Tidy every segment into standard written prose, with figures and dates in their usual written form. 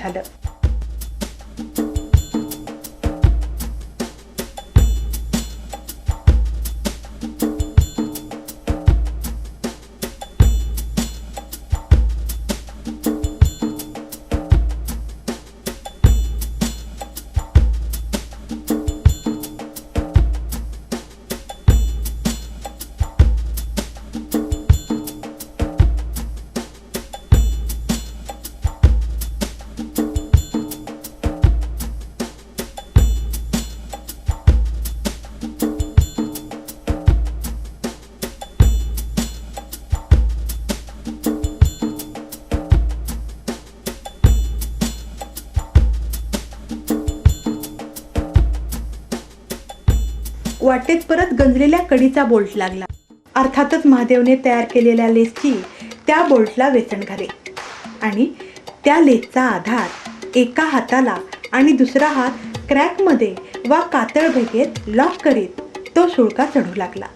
झालं. वाटेत परत गंजलेल्या कडीचा बोल्ट लागला. अर्थातच महादेवने तयार केलेल्या लेसची त्या बोल्टला वेचण घाले आणि त्या लेसचा आधार एका हाताला आणि दुसरा हात क्रॅकमध्ये वा कातळ भेगेत लॉक करीत तो सुळका चढू लागला.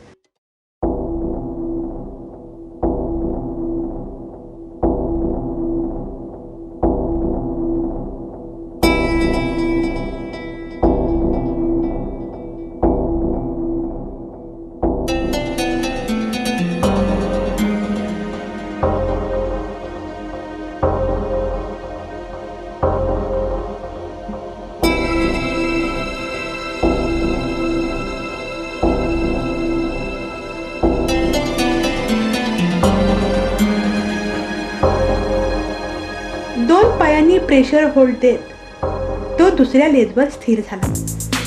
दोन पायांनी प्रेशर होल्ड देत तो दुसऱ्या लेजवर स्थिर झाला.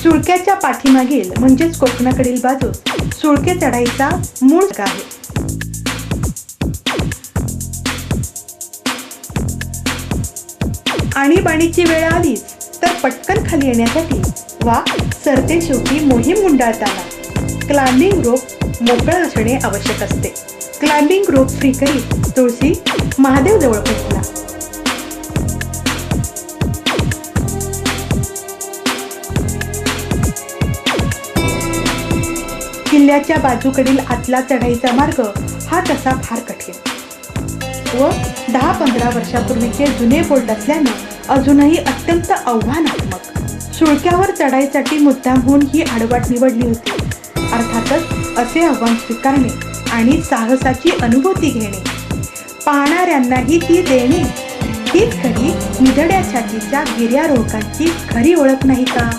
सुळक्याच्या पाठीमागील म्हणजेच कोकणाकडील बाजू सुळके चढाईचा मूळ आहे. आणीबाणीची वेळ आलीच तर पटकन खाली येण्यासाठी वा सरते शेवटी मोहीम गुंडाळताना क्लाइम्बिंग रोप मोकळा असणे आवश्यक असते. क्लाइम्बिंग रोप फ्री करीत तुळशी महादेव जवळ पोहोचला. किल्ल्याच्या बाजूकडील आतला चढाईचा मार्ग हा तसा फार कठीण व 10-15 वर्षापूर्वीचे जुने बोल्ट असल्याने अजूनही अत्यंत आव्हानात्मक. सुळक्यावर चढाईसाठी मुद्दामहून ही आडवाट निवडली होती. अर्थातच असे आव्हान स्वीकारणे आणि साहसाची अनुभूती घेणे, पाहणाऱ्यांनाही ती देणे, हीच खरी निधड्या छातीच्या गिर्यारोहकांची खरी ओळख नाही का?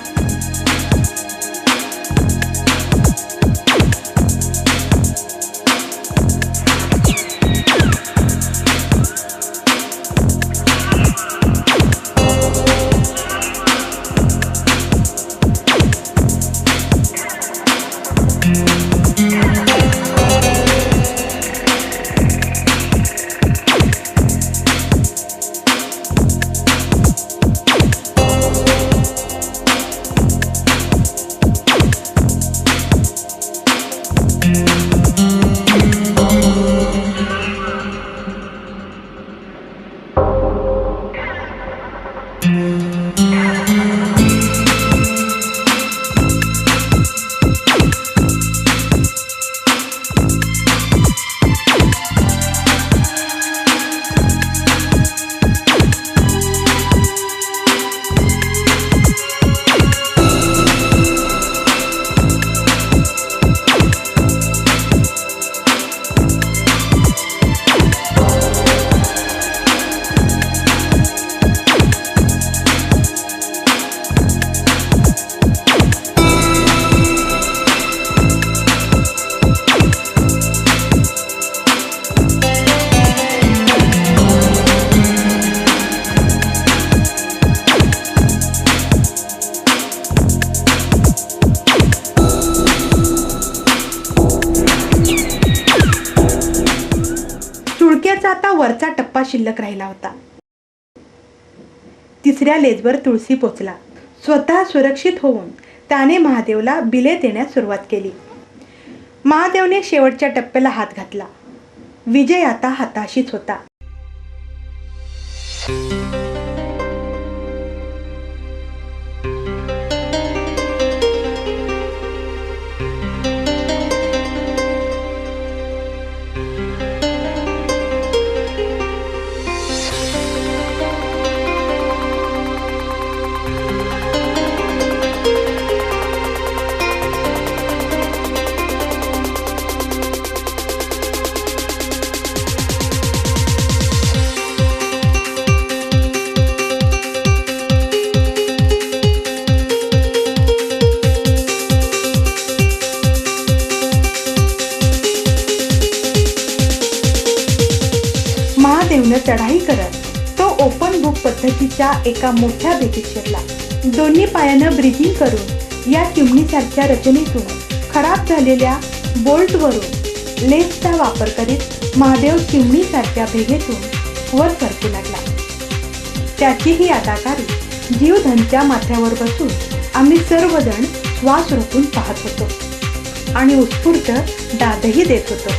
आता वरचा टप्पा शिल्लक राहिला होता. तिसऱ्या लेजवर तुळशी पोचला. स्वतः सुरक्षित होऊन त्याने महादेवला बिले देण्यास सुरुवात केली. महादेवने शेवटच्या टप्प्याला हात घातला. विजय आता हाताशीच होता. ओपन बुक पद्धतीच्या एका मोठ्या भेटीत शिरला. दोन्ही पायानं ब्रिदिंग करून या चिमणीसारख्या रचनेतून खराब झालेल्या बोल्टवरून लेसचा वापर करीत महादेव चिमणीसारख्या भेगेतून वर सरकू लागला. त्याची ही अदाकारी जीवधनच्या माथ्यावर बसून आम्ही सर्वजण श्वास रोखून पाहत होतो आणि उत्स्फूर्त दादही देत होतो.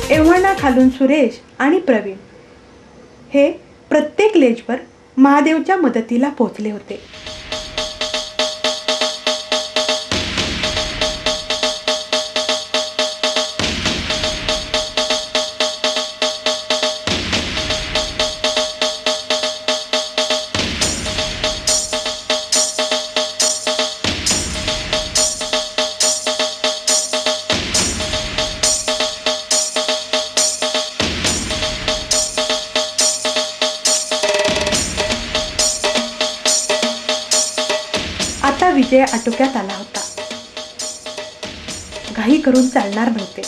एव्हाना खालून सुरेश आणि प्रवीण हे प्रत्येक लेजवर महादेवच्या मदतीला पोहोचले होते. आता विजय आटोक्यात आला होता. घाई करून चालणार नव्हते.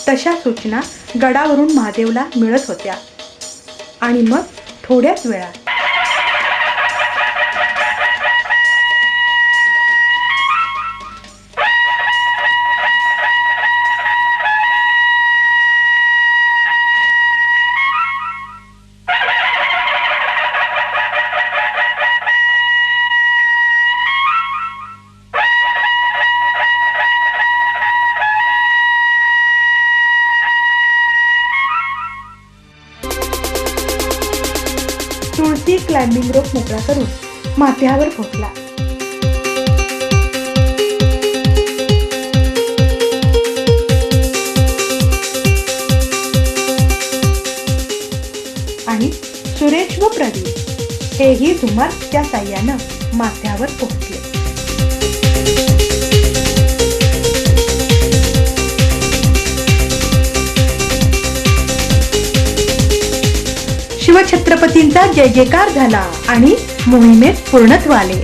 तशा सूचना गडावरून महादेवला मिळत होत्या आणि मग थोड्याच वेळात तुळशी क्लाइम्बिंग रोप मोकळा करून माथ्यावर पोहोचला. आणि सुरेश व प्रवीण हेही धुमारच्या साह्यानं माथ्यावर पोहोचले. शिवछत्रपतींचा जय जयकार झाला आणि मोहिमेत पूर्णत्व आले.